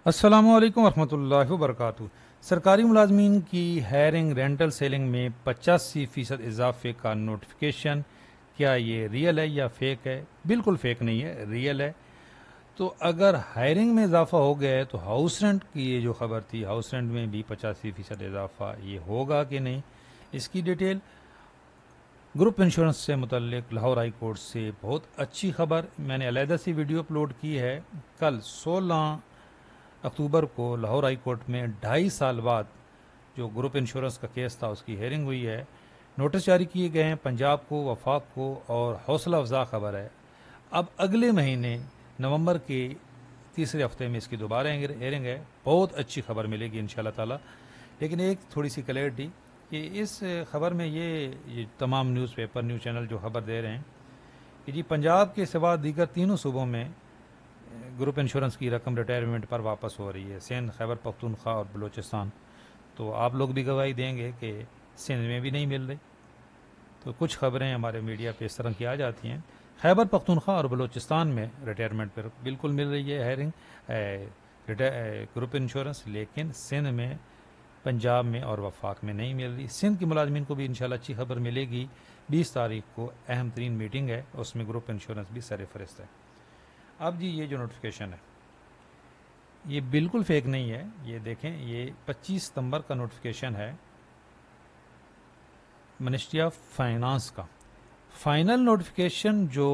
السلام علیکم ورحمۃ اللہ وبرکاتہ۔ سرکاری ملازمین کی ہائرنگ رینٹل سیلنگ میں 85% اضافے کا نوٹیفیکیشن، کیا یہ ریئل ہے یا فیک ہے؟ بالکل فیک نہیں ہے، ریئل ہے۔ تو اگر ہائرنگ میں اضافہ ہو گیا ہے تو ہاؤس رینٹ کی یہ جو خبر تھی، ہاؤس رینٹ میں بھی 85% اضافہ یہ ہوگا کہ نہیں، اس کی ڈیٹیل گروپ انشورنس سے متعلق لاہور ہائی کورٹ سے بہت اچھی خبر میں نے علیحدہ سی ویڈیو اپلوڈ کی ہے۔ کل 16 اکتوبر کو لاہور ہائی کورٹ میں 2.5 سال بعد جو گروپ انشورنس کا کیس تھا اس کی ہیئرنگ ہوئی ہے۔ نوٹس جاری کیے گئے ہیں پنجاب کو، وفاق کو، اور حوصلہ افزا خبر ہے اب اگلے مہینے نومبر کے تیسرے ہفتے میں اس کی دوبارہ ہیئرنگ ہے۔ بہت اچھی خبر ملے گی انشاءاللہ تعالی۔ لیکن ایک تھوڑی سی کلیئرٹی کہ اس خبر میں یہ تمام نیوز پیپر نیوز چینل جو خبر دے رہے ہیں کہ جی پنجاب کے سوا دیگر تینوں صوبوں میں گروپ انشورنس کی رقم ریٹائرمنٹ پر واپس ہو رہی ہے، سندھ، خیبر پختونخوا اور بلوچستان۔ تو آپ لوگ بھی گواہی دیں گے کہ سندھ میں بھی نہیں مل رہی۔ تو کچھ خبریں ہمارے میڈیا پہ اس طرح کی آ جاتی ہیں۔ خیبر پختونخوا اور بلوچستان میں ریٹائرمنٹ پر بالکل مل رہی ہے ہائرنگ گروپ انشورنس، لیکن سندھ میں، پنجاب میں اور وفاق میں نہیں مل رہی۔ سندھ کی ملازمین کو بھی انشاءاللہ اچھی خبر ملے گی۔ 20 تاریخ کو اہم ترین میٹنگ ہے، اس میں گروپ انشورنس بھی سر فہرست ہے۔ اب جی یہ جو نوٹیفیکیشن ہے یہ بالکل فیک نہیں ہے، یہ دیکھیں، یہ 25 ستمبر کا نوٹیفیکیشن ہے منسٹری آف فائنانس کا۔ فائنل نوٹیفیکیشن جو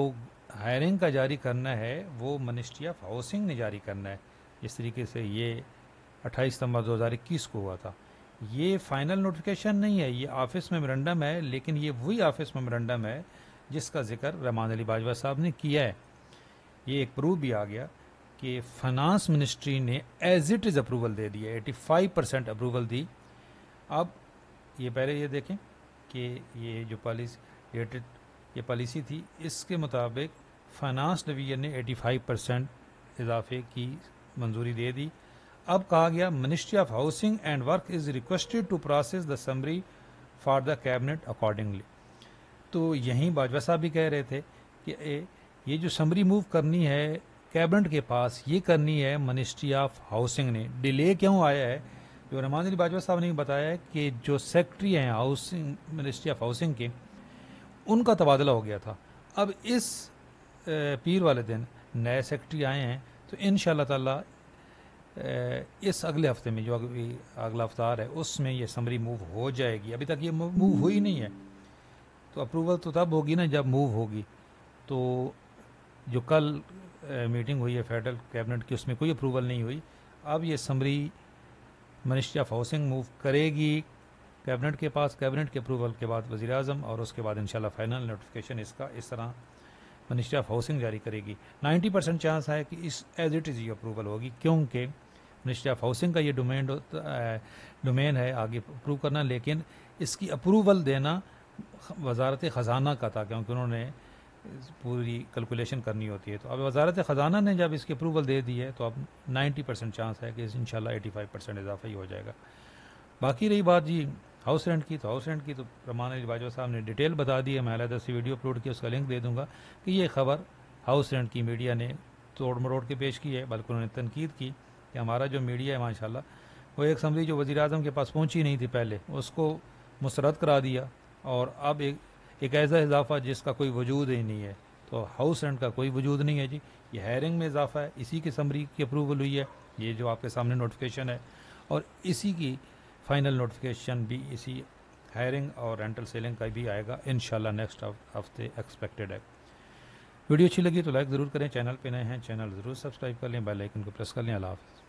ہائرنگ کا جاری کرنا ہے وہ منسٹری آف ہاؤسنگ نے جاری کرنا ہے، جس طریقے سے یہ 28 ستمبر 2021 کو ہوا تھا۔ یہ فائنل نوٹیفیکیشن نہیں ہے، یہ آفس میمورنڈم ہے، لیکن یہ وہی آفس میمورنڈم ہے جس کا ذکر رحمان علی باجوہ صاحب نے کیا ہے۔ یہ ایک پروف بھی آ گیا کہ فائنانس منسٹری نے ایز اٹ از اپروول دے دیا، 85% اپروول دی۔ اب یہ پہلے یہ دیکھیں کہ یہ جو پالیسی تھی اس کے مطابق فائنانس ڈویژن نے 85% اضافے کی منظوری دے دی۔ اب کہا گیا ministry of housing and work is requested to process the summary for the cabinet accordingly. تو یہیں باجوہ صاحب بھی کہہ رہے تھے کہ یہ جو سمری موو کرنی ہے کیبنٹ کے پاس، یہ کرنی ہے منسٹری آف ہاؤسنگ نے۔ ڈیلے کیوں آیا ہے؟ جو رحمان علی باجوہ صاحب نے بتایا ہے کہ جو سیکٹری ہیں ہاؤسنگ منسٹری آف ہاؤسنگ کے، ان کا تبادلہ ہو گیا تھا۔ اب اس پیر والے دن نئے سیکٹری آئے ہیں، تو انشاءاللہ تعالی اس اگلے ہفتے میں جو اگلا افطار ہے اس میں یہ سمری موو ہو جائے گی۔ ابھی تک یہ موو ہوئی نہیں ہے، تو اپروول تو تب ہوگی نا جب موو ہوگی۔ تو جو کل میٹنگ ہوئی ہے فیڈرل کیبنٹ کی، اس میں کوئی اپروول نہیں ہوئی۔ اب یہ summary ministry of housing move کرے گی کیبنٹ کے پاس، کیبنٹ کے اپروول کے بعد وزیر اعظم، اور اس کے بعد انشاءاللہ فائنل نوٹیفیکیشن اس کا اس طرح منسٹری آف ہاؤسنگ جاری کرے گی۔ 90% چانس ہے کہ اس ایز اٹ از یہ اپروول ہوگی، کیونکہ منسٹری آف ہاؤسنگ کا یہ ڈومین ہے آگے اپروو کرنا، لیکن اس کی اپروول دینا وزارت خزانہ کا تھا، کیونکہ انہوں نے پوری کیلکولیشن کرنی ہوتی ہے۔ تو اب وزارت خزانہ نے جب اس کی اپروول دے دی ہے تو اب 90% چانس ہے کہ انشاءاللہ 85% اضافہ ہی ہو جائے گا۔ باقی رہی بات جی ہاؤس رینٹ کی، تو ہاؤس رینٹ کی تو رحمان علی باجوہ صاحب نے ڈیٹیل بتا دی ہے، میں علیحدہ سی ویڈیو اپلوڈ کی، اس کا لنک دے دوں گا کہ یہ خبر ہاؤس رینٹ کی میڈیا نے توڑ مروڑ کے پیش کی ہے، بلکہ انہوں نے تنقید کی کہ ہمارا جو میڈیا ہے ماشاءاللہ وہ ایک سمری جو وزیر اعظم کے پاس پہنچی نہیں تھی پہلے، اس کو مسترد کرا دیا، اور اب ایک ایسا اضافہ جس کا کوئی وجود ہی نہیں ہے۔ تو ہاؤس رینٹ کا کوئی وجود نہیں ہے جی، یہ ہائرنگ میں اضافہ ہے، اسی کی سمری کی اپروول ہوئی ہے، یہ جو آپ کے سامنے نوٹیفیکیشن ہے، اور اسی کی فائنل نوٹیفیکیشن بھی اسی ہائرنگ اور رینٹل سیلنگ کا بھی آئے گا انشاءاللہ نیکسٹ ہفتے ایکسپیکٹڈ ہے۔ ویڈیو اچھی لگی تو لائک ضرور کریں، چینل پہ نئے ہیں چینل ضرور سبسکرائب کر لیں، بیل آئیکن کو پریس کر لیں۔ اللہ حافظ۔